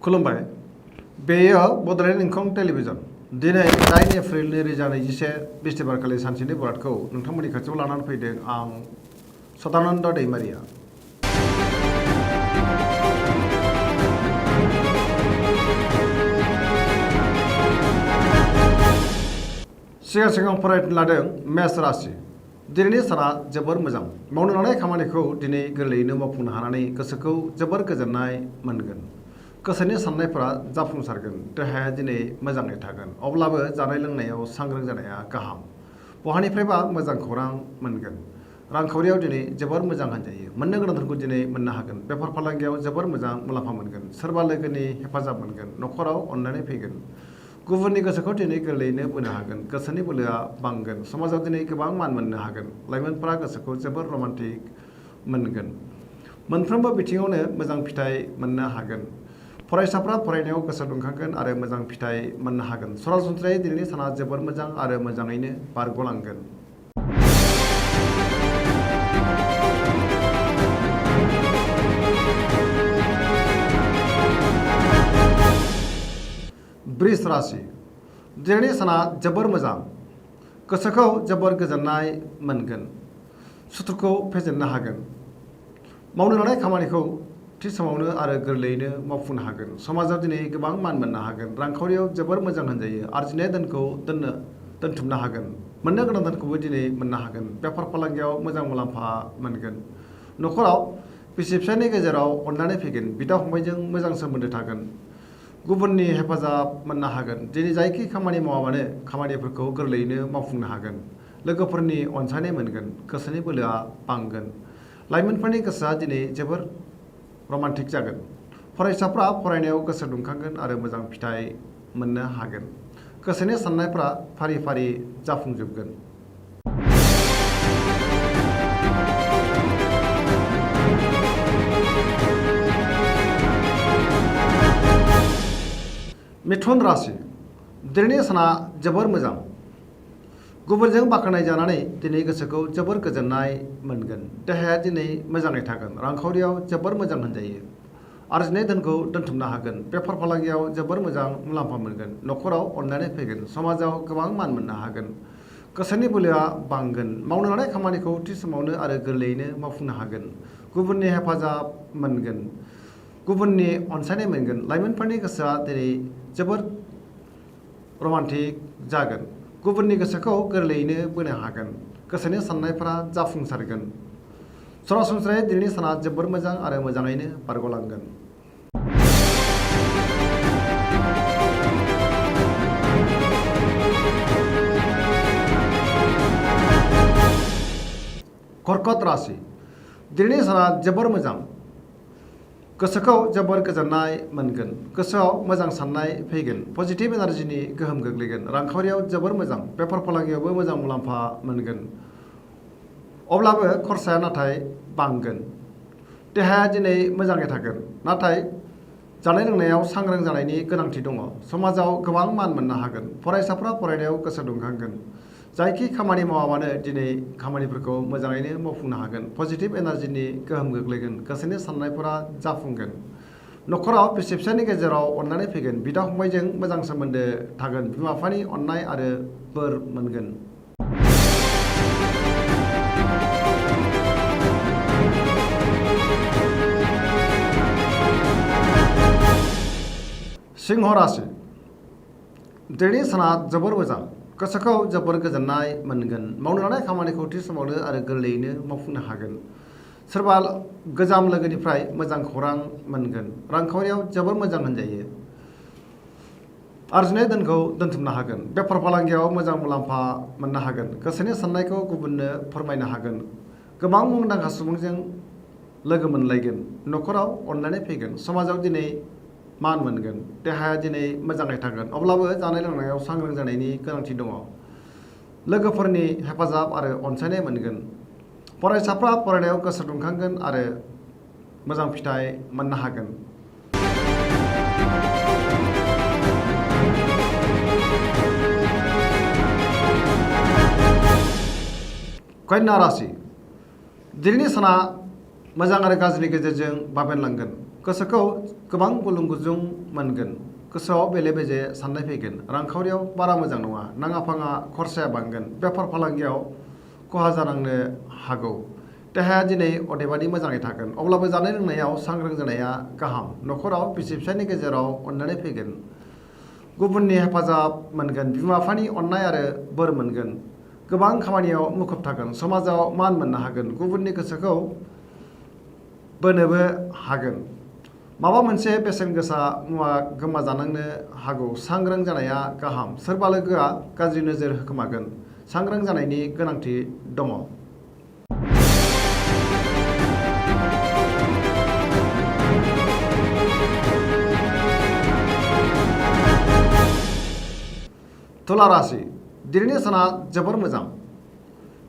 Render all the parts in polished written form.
खुलुमबाय बेयो बड'लेण्ड इंखं टेलिभिजन दिनै 9 एप्रिल 2021 बिस्थिबारखालि सानसेनि बरादखौ नोंथांमोननि खाथियाव लानानै फैदों आं सदानन्द दैमारिया। सिगां फरायनो लादों मेष राशि। दिनैनि साना जोबोर मोजां। मावनो लानाय खामानिखौ दिनै गोरलैयैनो मावफुंनो हानानै गोसोखौ जोबोर गोजोननाय मोनगोन। गोसोनि साननायफोरा जाफुंसारगोन। देहाया दिनै मोजाङै थागोन। अब्लाबो जानाय लोंनायाव सांग्रां जानाया गाहाम। बहानिफ्रायबा मोजां खौरां मोनगोन। रांखावरियाव दिनै जोबोर मोजां होनजायो। मोननो गोनांफोरखौ दिनै मोननो हागोन। बेफार फालांगियाव जोबोर मोजां मुलाम्फा मोनगोन। सोरबा लोगोनि हेफाजाब मोनगोन। न'खराव अननानै फैगोन। गुबुननि गोसोखौ दिनै गोरलैयैनो बोनो हागोन। गोसोनि बोलोआ बांगोन। समाजाव दिनै गोबां मान मोननो हागोन। लाइमोनफोरा गोसोखौ जोबोर रमान्टिक मोनगोन। मोनफ्रोमबो बिथिङावनो मोजां फिथाइ मोननो हागोन। फरायसाफ्रा फरायनायाव गोसो दुंखांगोन आरो मोजां फिथाइ मोननो हागोन। सरासनस्रायै दिनैनि साना जोबोर मोजां आरो मोजाङैनो बारग'लांगोन। वृष राशि। दिनैनि साना जोबोर मोजां। गोसोखौ जोबोर गोजोननाय मोनगोन। सुथुरखौ फेजेननो हागोन। मावनो लानाय खामानिखौ थि समावनो आरो गोरलैयैनो मावफुंनो हागोन। समाजाव दिनै गोबां मान मोननो हागोन। रांखावरियाव जोबोर मोजां होनजायो। आरजिनाय धोनखौ दोनथुमनो हागोन। मोननो गोनां धोनखौबो दिनै मोननो हागोन। बेफार फालांगियाव मोजां मुलाम्फा मोनगोन। न'खराव बिसि फिसायनि गेजेराव अननानै फैगोन। बिदा फंबायजों मोजां सोमोन्दो थागोन। गुबुननि हेफाजाब मोननो हागोन। दिनै जायखि खामानि मावाबानो खामानिफोरखौ गोरलैयैनो मावफुंनो हागोन। लोगोफोरनि अनसायनाय मोनगोन। गोसोनि बोलोआ बांगोन। लाइमोनफोरनि गोसोआ दिनै जोबोर रमान्टिक जागोन। फरायसाफ्रा फरायनायाव गोसो दुंखांगोन आरो मोजां फिथाइ मोननो हागोन। गोसोनि साननायफ्रा फारि फारि जाफुंजोबगोन। मिथुन राशि। दिनैनि साना जोबोर मोजां। गुबुनजों बाख्नाय जानानै दिनै गोसोखौ जोबोर गोजोननाय मोनगोन। देहाया दिनै मोजाङै थागोन। रांखावरियाव जोबोर मोजां होनजायो। आरजिनाय धोनखौ दोनथुमनो हागोन। बेफार फालांगियाव जोबोर मोजां मुलाम्फा मोनगोन। न'खराव अननानै फैगोन। समाजाव गोबां मान मोननो हागोन। गोसोनि बोलोआ बांगोन। मावनो लानाय खामानिखौ थि समावनो आरो गोरलैयैनो मावफुंनो हागोन। गुबुननि हेफाजाब मोनगोन। गुबुननि अनसायनाय मोनगोन। लाइमोनफोरनि गोसोआ दिनै जोबोर रमान्टिक जागोन। गुबुननि गोसोखौ गोरलैयैनो बोनो हागोन। गोसोनि साननायफोरा जाफुंसारगोन। सरासनस्रायै दिनैनि साना जोबोर मोजां आरो मोजाङैनो बारग'लांगोन। कर्कट राशि। दिनैनि साना जोबोर मोजां। गोसोखौ जोबोर गोजोननाय मोनगोन। गोसोआव मोजां साननाय फैगोन। पजिटिभ एनार्जिनि गोहोम गोग्लैगोन। रांखावरियाव जोबोर मोजां। बेफार फालांगियावबो मोजां मुलाम्फा मोनगोन। अब्लाबो खरसाया नाथाय बांगोन। देहाया दिनै मोजाङै थागोन। नाथाय जानाय लोंनायाव सांग्रां जानायनि गोनांथि दङ। समाजाव गोबां मान मोननो हागोन। फरायसाफ्रा फरायनायाव गोसो दुंखांगोन। जायखि खामानि मावाबानो दिनै खामानिफोरखौ मोजाङैनो मावफुंनो हागोन। पजिटिभ एनार्जिनि गोहोम गोग्लैगोन। गोसोनि साननायफोरा जाफुंगोन। न'खराव बिसि फिसायनि गेजेराव अननानै फैगोन। बिदा फंबायजों मोजां सोमोन्दो थागोन। बिमा बिफानि अननाय आरो बोर मोनगोन। सिंह राशि। दिनैनि साना जोबोर मोजां। गोसोखौ जोबोर गोजोननाय मोनगोन। मावनो लानाय खामानिखौ थि समावनो आरो गोरलैयैनो मावफुंनो हागोन। सोरबा गोजाम लोगोनिफ्राय मोजां खौरां मोनगोन। रांखावरियाव जोबोर मोजां होनजायो। आरजिनाय धोनखौ दोनथुमनो हागोन। बेफार फालांगियाव मोजां मुलाम्फा मोननो हागोन। गोसोनि साननायखौ गुबुननो फोरमायनो हागोन। गोबां मुंदांखा सुबुंजों लोगो मोनलायगोन। न'खराव अननानै फैगोन। समाजाव दिनै मान मोनगोन। देहाया दिनै मोजाङै थागोन। अब्लाबो जानाय लोंनायाव सांग्रां जानायनि गोनांथि दङ। लोगोफोरनि हेफाजाब आरो अनसायनाय मोनगोन। फरायसाफ्रा फरायनायाव गोसो दुंखांगोन आरो मोजां फिथाइ मोननो हागोन। कन्या राशि। दिनैनि साना मोजां आरो गाज्रिनि गेजेरजों बाबेनलांगोन। गोसोखौ गोबां गुलुं गुजुं मोनगोन। गोसोआव बेले बेजे साननाय फैगोन। रांखावरियाव बारा मोजां नङा। नाङा फाङा खरसाया बांगोन। बेफार फालांगियाव खहा जानांनो हागौ। देहाया दिनै अदेबानि मोजाङै थागोन। अब्लाबो जानाय लोंनायाव सांग्रां जानाया गाहाम। न'खराव बिसि फिसायनि गेजेराव अननाय फैगोन। गुबुननि हेफाजाब मोनगोन। बिमा बिफानि अननाय आरो बोर मोनगोन। गोबां खामानियाव मुखुब थागोन। समाजाव मान मोननो हागोन। गुबुननि गोसोखौ बोनोबो हागोन। माबा मोनसे बेसेन गोसा मुवा गोमाजानांनो हागौ। सांग्रां जानाया गाहाम। सोरबा लोगोआ गाज्रि नोजोर होखोमागोन। सांग्रां जानायनि गोनांथि दङ। तुला राशि दिनैनि साना जोबोर मोजां।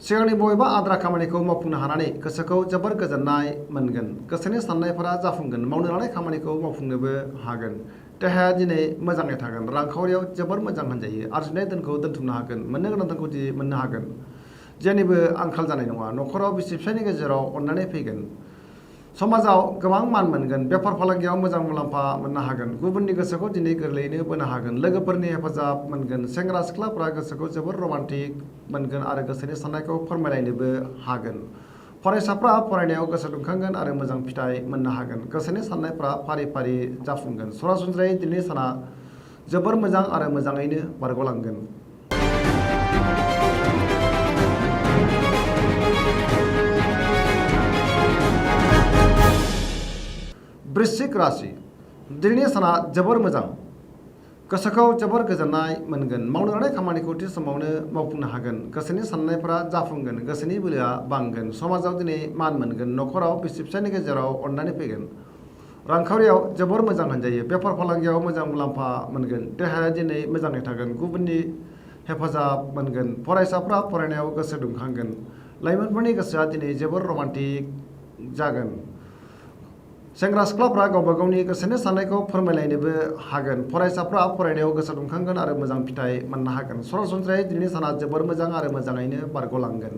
सिगांनि बबेबा आद्रा खामानिखौ मावफुंनो हानानै गोसोखौ जोबोर गोजोननाय मोनगोन। गोसोनि साननायफोरा जाफुंगोन। मावनो लानाय खामानिखौ मावफुंनोबो हागोन। देहाया दिनै मोजाङै थागोन। रांखावरियाव जोबोर मोजां होनजायो। आरजिनाय धोनखौ दोनथुमनो हागोन। मोननो गोनां धोनखौ मोननो हागोन। जेनिबो आंखाल जानाय नङा। न'खराव बिसि फिसायनि गेजेराव अननाय फैगोन। समाजाव गोबां मान मोनगोन। बेफार फालांगियाव मोजां मुलाम्फा मोननो हागोन। गुबुननि गोसोखौ दिनै गोरलैयैनो बोनो हागोन। लोगोफोरनि हेफाजाब मोनगोन। सेंग्रा सिख्लाफ्रा गोसोखौ जोबोर रमान्टिक मोनगोन आरो गोसोनि साननायखौ फोरमायलायनोबो हागोन। फरायसाफ्रा फरायनायाव गोसो दुंखांगोन आरो मोजां फिथाइ मोननो हागोन। गोसोनि साननायफ्रा फारि फारि जाफुंगोन। सरासनस्रायै दिनैनि साना जोबोर मोजां आरो मोजाङैनो बारग'लांगोन। वृश्चिक राशि दिनैनि साना जोबोर मोजां। गोसोखौ जोबोर गोजोननाय मोनगोन। मावनो लानाय खामानिखौ थि समावनो मावफुंनो हागोन। गोसोनि साननायफोरा जाफुंगोन। गोसोनि बोलोआ बांगोन। समाजाव दिनै मान मोनगोन। न'खराव बिसि फिसायनि गेजेराव अननानै फैगोन। रांखावरियाव जोबोर मोजां होनजायो। बेफार फालांगियाव मोजां मुलाम्फा मोनगोन। देहाया दिनै मोजाङै थागोन। गुबुननि हेफाजाब मोनगोन। फरायसाफ्रा फरायनायाव गोसो दुंखांगोन। लाइमोनफोरनि गोसोआ दिनै जोबोर रमान्टिक जागोन। सेंग्रा सिख्लाफ्रा गावबा गावनि गोसोनि साननायखौ फोरमायलायनोबो हागोन। फरायसाफ्रा फरायनायाव गोसो दुंखांगोन आरो मोजां फिथाइ मोननो हागोन। सरासनस्रायै दिनैनि साना जोबोर मोजां आरो मोजाङैनो बारग'लांगोन।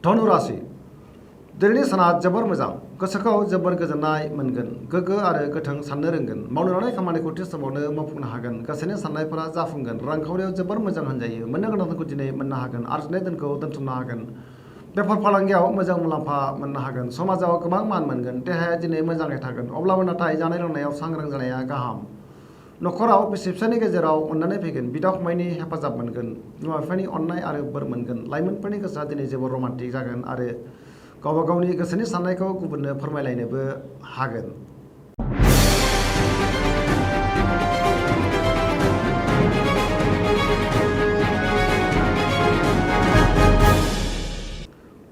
धनु राशि दिनैनि साना जोबोर मोजां। गोसोखौ जोबोर गोजोननाय मोनगोन। गोग्गो आरो गोथों साननो रोंगोन। मावनो लानाय खामानिखौ थि समावनो मावफुंनो हागोन। गोसोनि साननायफोरा जाफुंगोन। रांखावरियाव जोबोर मोजां होनजायो। मोननो गोनां धोनखौ दिनै मोननो हागोन। आरजिनाय धोनखौ दोनथुमनो हागोन। बेफार फालांगियाव मोजां मुलाम्फा मोननो हागोन। समाजाव गोबां मान मोनगोन। देहाया दिनै मोजाङै थागोन। अब्लाबो नाथाय जानाय लोंनायाव सांग्रां जानाया गाहाम। न'खराव बिसि फिसायनि गेजेराव अननानै फैगोन। बिदा फंबायनि हेफाजाब मोनगोन। बिमा बिफानि अननाय आरो बोर मोनगोन। लाइमोनफोरनि गोसोआ दिनै जोबोर रमान्टिक जागोन आरो गावबा गावनि गोसोनि साननायखौ गुबुननो फोरमायलायनोबो हागोन।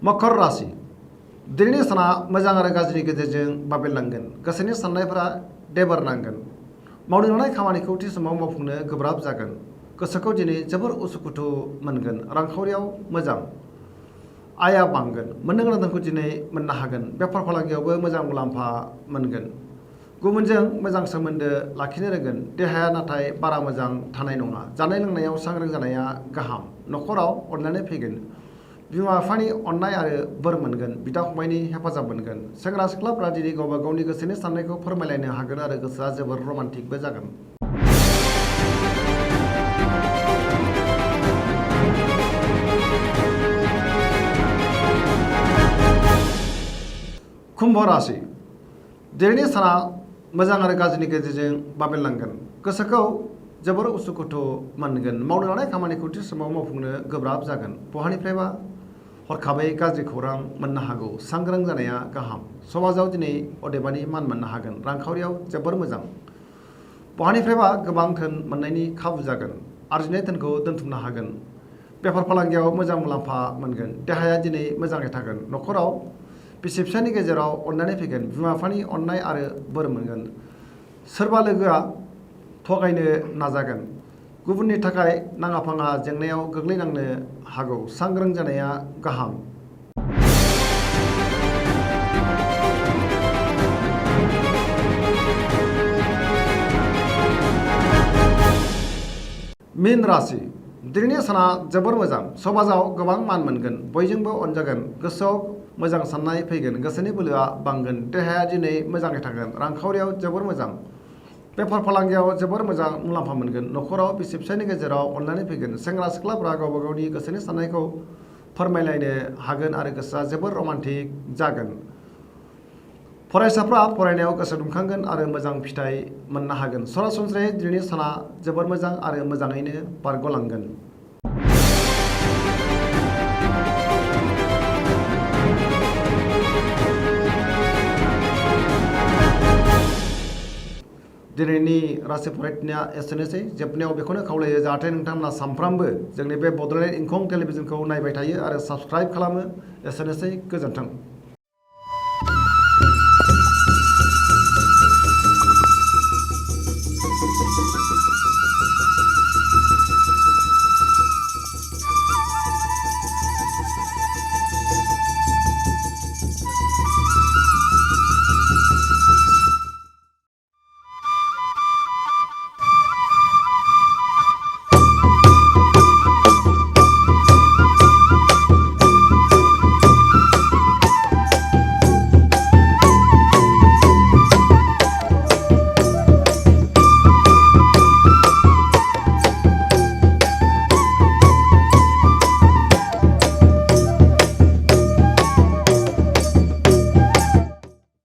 मकर राशि दिनैनि साना मोजां आरो गाज्रिनि गेजेरजों बाबेनलांगोन। गोसोनि साननायफोरा देबार नांगोन। मावनो लानाय खामानिखौ थि समाव मावफुंनो गोब्राब जागोन। गोसोखौ दिनै जोबोर उसुखुथु मोनगोन। रांखावरियाव मोजां आयआ बांगोन। मोननो गोनां धोनखौ दिनै मोननो हागोन। बेफार फालांगियावबो मोजां मुलाम्फा मोनगोन। गुबुनजों मोजां सोमोन्दो लाखिनो रोंगोन। देहाया नाथाय बारा मोजां थानाय नङा। जानाय लोंनायाव सांग्रां जानाया गाहाम। न'खराव अननानै फैगोन। बिमा बिफानि अननाय आरो बोर मोनगोन। बिदा फंबायनि हेफाजाब मोनगोन। सेंग्रा सिख्लाफ्रा दिनै गावबा गावनि गोसोनि साननायखौ फोरमायलायनो हागोन आरो गोसोआ जोबोर रमान्टिकबो जागोन। कुम्भ राशि दिनैनि साना मोजां आरो गाज्रिनि गेजेरजों बाबेनलांगोन। गोसोखौ जोबोर उसुखुथु मोनगोन। मावनो लानाय खामानिखौ थि समाव मावफुंनो गोब्राब जागोन। बहानिफ्रायबा हरखाबै गाज्रि खौरां मोननो हागौ। सांग्रां जानाया गाहाम। समाजाव दिनै अदेबानि मान मोननो हागोन। रांखावरियाव जोबोर मोजां। बहानिफ्रायबा गोबां धोन मोननायनि खाबु जागोन। आरजिनाय धोनखौ दोनथुमनो हागोन। बेफार फालांगियाव मोजां मुलाम्फा मोनगोन। देहाया दिनै मोजाङै थागोन। न'खराव बिसि फिसायनि गेजेराव अननानै फैगोन। बिमा बिफानि अननाय आरो बोर मोनगोन। सोरबा लोगोआ थगायनो नाजागोन। गुबुननि थाखाय नाङा फाङा जेंनायाव गोग्लैनांनो हागौ। सांग्रां जानाया गाहाम। मीन राशि दिनैनि साना जोबोर मोजां समाजाव गोबां मान मोनगोन बयजोंबो अनजागोन गोसोआव मोजां साननाय फैगोन गोसोनि बोलोआ बांगोन देहाया दिनै मोजाङै थागोन रांखावरियाव जोबोर मोजां बेफार फालांगियाव जोबोर मोजां मुलाम्फा मोनगोन न'खराव बिसि फिसायनि गेजेराव अनलायनाय फैगोन सेंग्रा सिख्लाफ्रा गावबा गावनि गोसोनि साननायखौ फोरमायलायनो हागोन आरो गोसोआ जोबोर रमान्टिक जागोन फरायसाफ्रा फरायनायाव गोसो दुंखांगोन आरो मोजां फिथाइ मोननो हागोन सरासनस्रायै दिनैनि साना जोबोर मोजां आरो मोजाङैनो बारग'लांगोन दिनैनि राशि फरायनाया एसेनोसै जोबनायाव बेखौनो खावलायो जाहाथे नोंथांमोना सानफ्रामबो जोंनि बे बड'लेण्ड इंखं टेलिभिजनखौ नायबाय थायो आरो साबस्क्राइब खालामो एसेनोसै गोजोन्थों